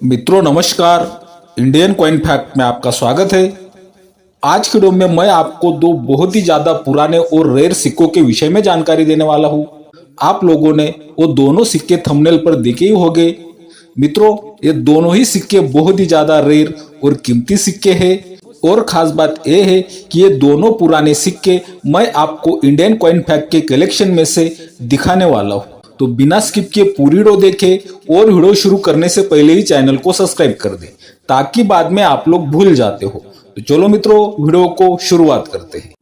मित्रों नमस्कार, Indian coin fact में आपका स्वागत है। आज की वीडियो में मैं आपको दो बहुत ही ज्यादा पुराने और रेयर सिक्कों के विषय में जानकारी देने वाला हूं। आप लोगों ने वो दोनों सिक्के थंबनेल पर देखे ही होंगे। मित्रों, ये दोनों ही सिक्के बहुत ही ज्यादा रेयर और कीमती सिक्के हैं और खास बात यह है कि ये दोनों पुराने सिक्के मैं आपको इंडियन कॉइन फैक्ट के कलेक्शन में से दिखाने वाला हूँ। तो बिना स्किप किए पूरी वीडियो देखें और वीडियो शुरू करने से पहले ही चैनल को सब्सक्राइब कर दें ताकि बाद में आप लोग भूल जाते हो। तो चलो मित्रों, वीडियो को शुरुआत करते हैं।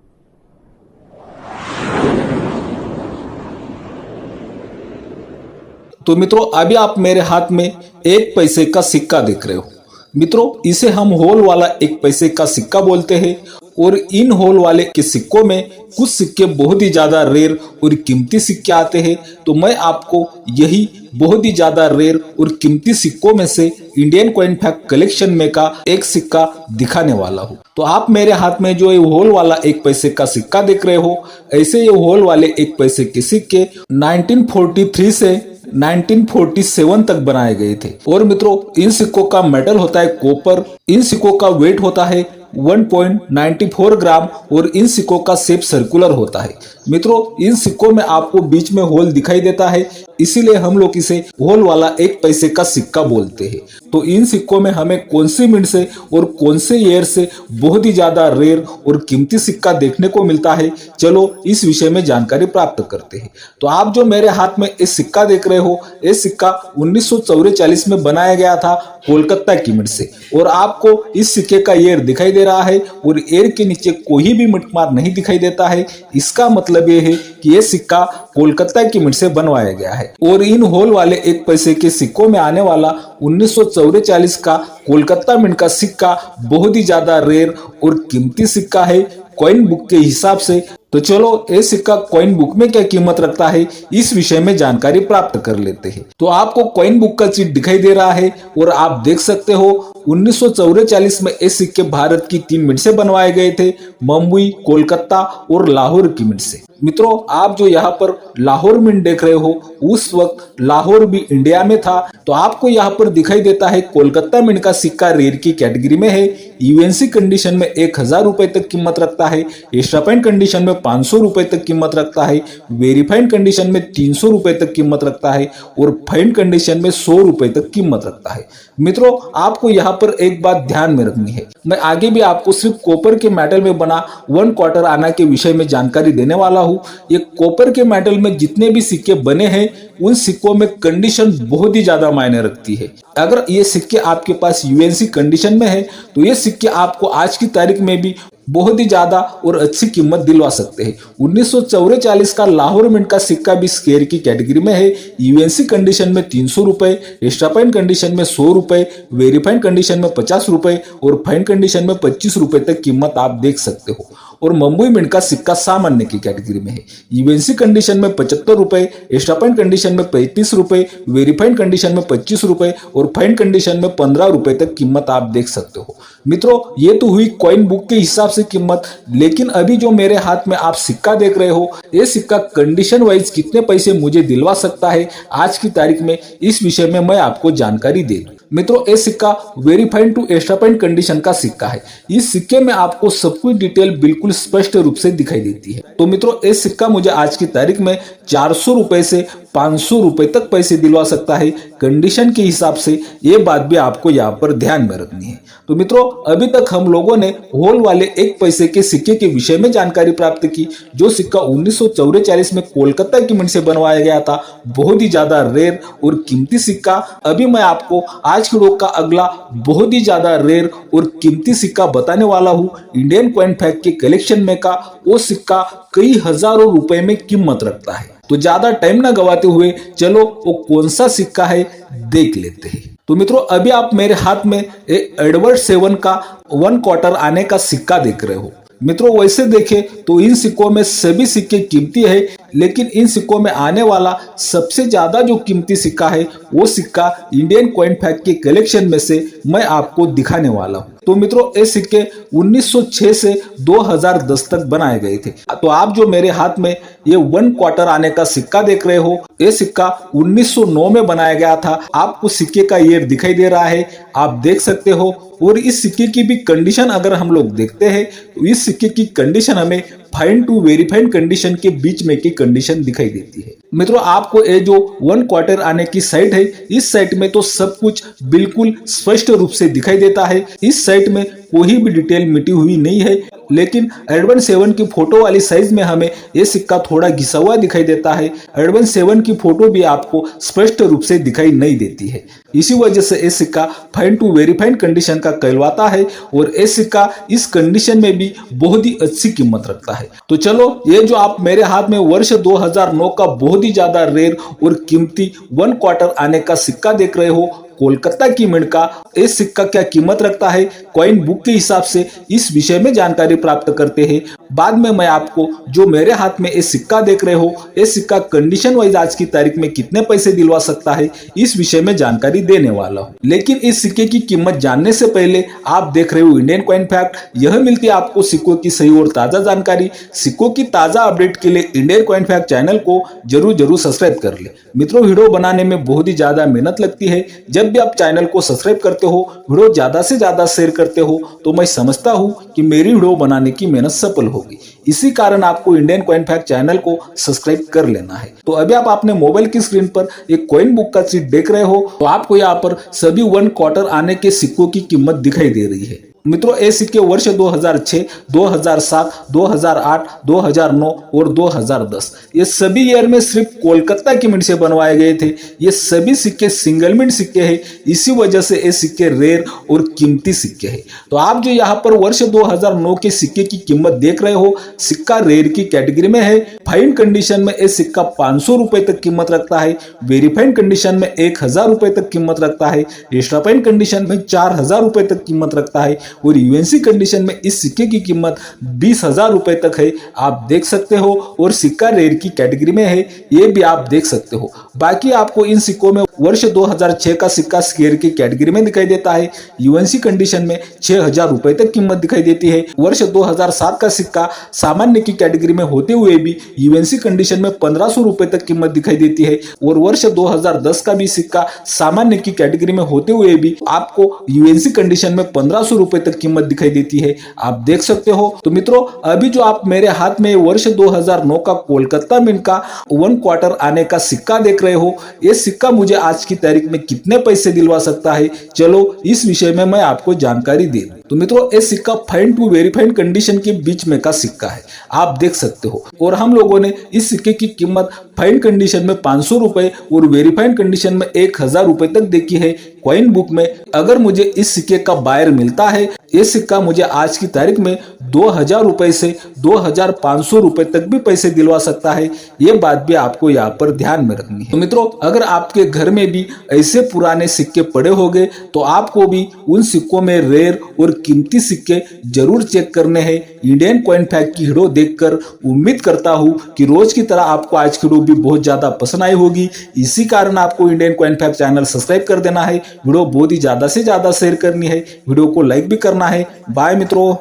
तो मित्रों, अभी आप मेरे हाथ में 1 पैसे का सिक्का देख रहे हो। मित्रों, इसे हम होल वाला 1 पैसे का सिक्का बोलते हैं और इन होल वाले के सिक्कों में कुछ सिक्के बहुत ही ज्यादा रेयर और कीमती सिक्के आते हैं। तो मैं आपको यही बहुत ही ज्यादा रेयर और कीमती सिक्कों में से इंडियन कॉइन फैक्ट कलेक्शन में का एक सिक्का दिखाने वाला हूँ। तो आप मेरे हाथ में जो ये होल वाला 1 पैसे का सिक्का देख रहे हो, ऐसे ये होल वाले 1 पैसे के सिक्के 1943 से 1947 तक बनाए गए थे। और मित्रों, इन सिक्कों का मेटल होता है कॉपर। इन सिक्कों का वेट होता है 1.94 ग्राम और इन सिक्कों का शेप सर्कुलर होता है। मित्रों, इन सिक्कों में आपको बीच में होल दिखाई देता है, इसीलिए हम लोग इसे होल वाला 1 पैसे का सिक्का बोलते हैं। तो इन सिक्कों में हमें कौन सी मिनट से और कौन से ईयर से बहुत ही ज्यादा रेयर और कीमती सिक्का देखने को मिलता है, चलो इस विषय में जानकारी प्राप्त करते हैं। तो आप जो मेरे हाथ में इस सिक्का देख रहे हो, ये सिक्का 1944 में बनाया गया था कोलकाता की मिनट से। और आपको इस सिक्के का ईयर दिखाई दे रहा है और ईयर के नीचे कोई भी मिनट मार्क नहीं दिखाई देता है। इसका मतलब ये है कि ये सिक्का कोलकाता की मिनट से बनवाया गया है। और इन होल वाले 1 पैसे के सिक्कों में आने वाला 1944 का कोलकाता मिंट का सिक्का बहुत ही ज्यादा रेयर और कीमती सिक्का है कॉइन बुक के हिसाब से। तो चलो ये सिक्का कॉइन बुक में क्या कीमत रखता है, इस विषय में जानकारी प्राप्त कर लेते हैं। तो आपको कॉइन बुक का चीट दिखाई दे रहा है और आप देख सकते हो 1944 में ये सिक्के भारत की 3 मिनट से बनवाए गए थे, मुंबई, कोलकाता और लाहौर की मिनट से। मित्रों, आप जो यहाँ पर लाहौर मिंट देख रहे हो, उस वक्त लाहौर भी इंडिया में था। तो आपको यहाँ पर दिखाई देता है कोलकाता मिंट का सिक्का रेयर की कैटेगरी में है। यूएनसी कंडीशन में 1000 रुपए तक कीमत रखता है, एक्स्ट्रा फाइन कंडीशन में 500 रुपए तक कीमत रखता है, वेरीफाइड कंडीशन में 300 रुपए तक कीमत रखता है और फाइन कंडीशन में 100 रुपए तक कीमत रखता है। मित्रों, आपको यहाँ पर एक बात ध्यान में रखनी है, मैं आगे भी आपको सिर्फ कॉपर के मेटल में बना 1 क्वार्टर आना के विषय में जानकारी देने वाला हूँ। ये कॉपर के मेटल में जितने भी सिक्के बने हैं, उन सिक्कों में कंडीशन बहुत ही ज्यादा मायने रखती है। अगर ये सिक्के आपके पास यूएनसी कंडीशन में है तो ये सिक्के आपको आज की तारीख में भी बहुत ही ज्यादा और अच्छी कीमत दिलवा सकते हैं। 1944 का लाहौर मिंट का सिक्का भी स्केयर की कैटेगरी में है। यूएनसी कंडीशन में 300 रुपए, एक्स्ट्रा फाइन कंडीशन में 100 रुपए, वेरीफाइड कंडीशन में 50 रुपए और फाइन कंडीशन में 25 रुपए तक कीमत आप देख सकते हो। और मुंबई मिंट का सिक्का सामान्य की कैटेगरी में है। यूएनसी कंडीशन में 75 रुपए, एक्स्ट्रा फाइन कंडीशन में 35 रुपए, वेरीफाइड कंडीशन में 25 रुपए और फाइन कंडीशन में 15 रुपए तक कीमत आप देख सकते हो। मित्रों, ये तो हुई कॉइन बुक के हिसाब से कीमत, लेकिन अभी जो मेरे हाथ में आप सिक्का देख रहे हो, ये सिक्का कंडीशन वाइज कितने पैसे मुझे दिलवा सकता है आज की तारीख में, इस विषय में मैं आपको जानकारी दे दूं। मित्रों, ये सिक्का verified to extra fine condition का सिक्का है। इस सिक्के में आपको सब कुछ डिटेल बिल्कुल स्पष्ट रूप से दिखाई देती है। तो मित्रों, ये सिक्का मुझे आज की तारीख में 400 रुपए से 500 रुपए तक पैसे दिलवा सकता है कंडीशन के हिसाब से। ये बात भी आपको यहाँ पर ध्यान में रखनी है। तो मित्रों, अभी तक हम लोगों ने होल वाले 1 पैसे के सिक्के के विषय में जानकारी प्राप्त की। जो सिक्का 1944 में कोलकाता की मिंट से बनवाया गया था, बहुत ही ज्यादा रेयर और कीमती सिक्का। अभी मैं आपको आज के वीडियो का अगला बहुत ही ज्यादा रेयर और कीमती सिक्का बताने वाला हूँ इंडियन कॉइन फैक्ट के कलेक्शन में का। वो सिक्का कई हजारों रुपए में कीमत रखता है। तो ज्यादा टाइम ना गवाते हुए चलो वो कौन सा सिक्का है देख लेते हैं। तो मित्रों, अभी आप मेरे हाथ में एडवर्ड 7 का 1 क्वार्टर आने का सिक्का देख रहे हो। मित्रों, वैसे देखें तो इन सिक्कों में सभी सिक्के कीमती है, लेकिन इन सिक्कों में आने वाला सबसे ज्यादा जो कीमती सिक्का है वो सिक्का इंडियन कॉइन फैक्ट के कलेक्शन में से मैं आपको दिखाने वाला हूँ। तो मित्रों ये सिक्के 1906 से 2010 तक बनाए गए थे। तो आप जो मेरे हाथ में ये 1 क्वार्टर आने का सिक्का देख रहे हो, ये सिक्का 1909 में बनाया गया था। आपको सिक्के का ईयर दिखाई दे रहा है, आप देख सकते हो। और इस सिक्के की भी कंडीशन अगर हम लोग देखते हैं तो इस सिक्के की कंडीशन हमें fine to very fine condition के बीच में की कंडीशन दिखाई देती है। मित्रों आपको ये जो 1 क्वार्टर आने की साइड है, इस साइड में तो सब कुछ बिल्कुल स्पष्ट रूप से दिखाई देता है। इस साइड में कोई भी डिटेल मिटी हुई नहीं है, लेकिन एडवांस 7 की फोटो वाली साइज में हमें ये सिक्का थोड़ा घिसा हुआ दिखाई देता है। एडवांस 7 की फोटो भी आपको स्पष्ट रूप से दिखाई नहीं देती है। इसी वजह से ये सिक्का fine to very fine condition का कहलवाता है और ये सिक्का इस कंडीशन में भी बहुत ही अच्छी कीमत रखता है। तो चलो, ये जो आप मेरे हाथ में वर्ष 2009 का बहुत ही ज्यादा रेयर और कीमती 1 क्वार्टर आने का सिक्का देख रहे हो, कोलकाता की मिंट का, इस सिक्का क्या कीमत रखता है कॉइन बुक के हिसाब से, इस विषय में जानकारी प्राप्त करते हैं। बाद में मैं आपको जो मेरे हाथ में ये सिक्का देख रहे हो, ये सिक्का कंडीशन वाइज आज की तारीख में कितने पैसे दिलवा सकता है, इस विषय में जानकारी देने वाला हूँ। लेकिन इस सिक्के की कीमत जानने से पहले आप देख रहे हो इंडियन कॉइन फैक्ट। यह मिलती है आपको सिक्कों की सही और ताजा जानकारी। सिक्कों की ताजा अपडेट के लिए इंडियन कॉइन फैक्ट चैनल को जरूर सब्सक्राइब कर ले। मित्रों वीडियो बनाने में बहुत ही ज्यादा मेहनत लगती है। जब भी आप चैनल को सब्सक्राइब करते हो, वीडियो ज्यादा से ज्यादा शेयर करते हो, तो मैं समझता हूं कि मेरी वीडियो बनाने की मेहनत सफल होगी। इसी कारण आपको इंडियन कॉइन फैक्ट चैनल को सब्सक्राइब कर लेना है। तो अभी आप अपने मोबाइल की स्क्रीन पर एक कॉइन बुक का शीट देख रहे हो, तो आपको यहाँ पर सभी 1 क्वार्टर आने के सिक्कों की कीमत दिखाई दे रही है। मित्रों ये सिक्के वर्ष 2006, 2007, 2008, 2009 और 2010 ये सभी ईयर में सिर्फ कोलकाता की मिंट से बनवाए गए थे। ये सभी सिक्के सिंगल मिंट सिक्के हैं, इसी वजह से ये सिक्के रेयर और कीमती सिक्के हैं। तो आप जो यहाँ पर वर्ष 2009 के सिक्के की कीमत देख रहे हो, सिक्का रेयर की कैटेगरी में है। फाइन कंडीशन में ये सिक्का 500 रुपए तक कीमत रखता है, वेरीफाइड कंडीशन में 1000 रुपए तक कीमत रखता है, एक्स्ट्रा फाइन कंडीशन में 4000 रुपए तक कीमत रखता है और यूएनसी कंडीशन में इस सिक्के की कीमत 20,000 रुपए तक है। आप देख सकते हो। और सिक्का रेयर की कैटेगरी में है, ये भी आप देख सकते हो। बाकी आपको इन सिक्कों में वर्ष 2006 का सिक्का स्केयर की कैटेगरी में दिखाई देता है। यूएनसी कंडीशन में 6000 रुपए तक कीमत दिखाई देती है। वर्ष 2007 का सिक्का सामान्य की कैटेगरी में होते हुए भी यूएनसी कंडीशन में 1500 रुपए तक कीमत दिखाई देती है। और वर्ष 2010 का भी सिक्का सामान्य की कैटेगरी में होते हुए भी आपको यूएनसी कंडीशन में 1500 रुपए तक कीमत दिखाई देती है। आप देख सकते हो। तो मित्रों अभी जो आप मेरे हाथ में वर्ष 2009 का कोलकाता मिंट का 1 क्वार्टर आने का सिक्का देख रहे हो, ये सिक्का मुझे आज की तारीख में कितने पैसे दिलवा सकता है, चलो इस विषय में मैं आपको जानकारी दे दूं। तो मित्रों ये सिक्का फाइन टू वेरीफाइड कंडीशन के बीच में का सिक्का है, आप देख सकते हो। और हम लोगों ने इस सिक्के की कीमत फाइन कंडीशन में 500 रुपए और वेरीफाइड कंडीशन में 1000 रुपए तक देखी है कॉइन बुक में। अगर मुझे इस सिक्के का बायर मिलता है, ये सिक्का मुझे आज की तारीख में 2000 रुपए से 2500 रुपए तक भी पैसे दिलवा सकता है। ये बात भी आपको यहाँ पर ध्यान में रखनी है। तो मित्रों अगर आपके घर में भी ऐसे पुराने सिक्के पड़े होंगे तो आपको भी उन सिक्कों में रेयर और कीमती सिक्के जरूर चेक करने हैं। इंडियन कॉइन फैक्ट की वीडियो देखकर उम्मीद करता हूँ कि रोज की तरह आपको आज की वीडियो भी बहुत ज्यादा पसंद आई होगी। इसी कारण आपको Indian coin fact channel subscribe कर देना है, वीडियो बहुत ही ज्यादा से ज्यादा शेयर करनी है, वीडियो को लाइक भी करना है। बाय मित्रों।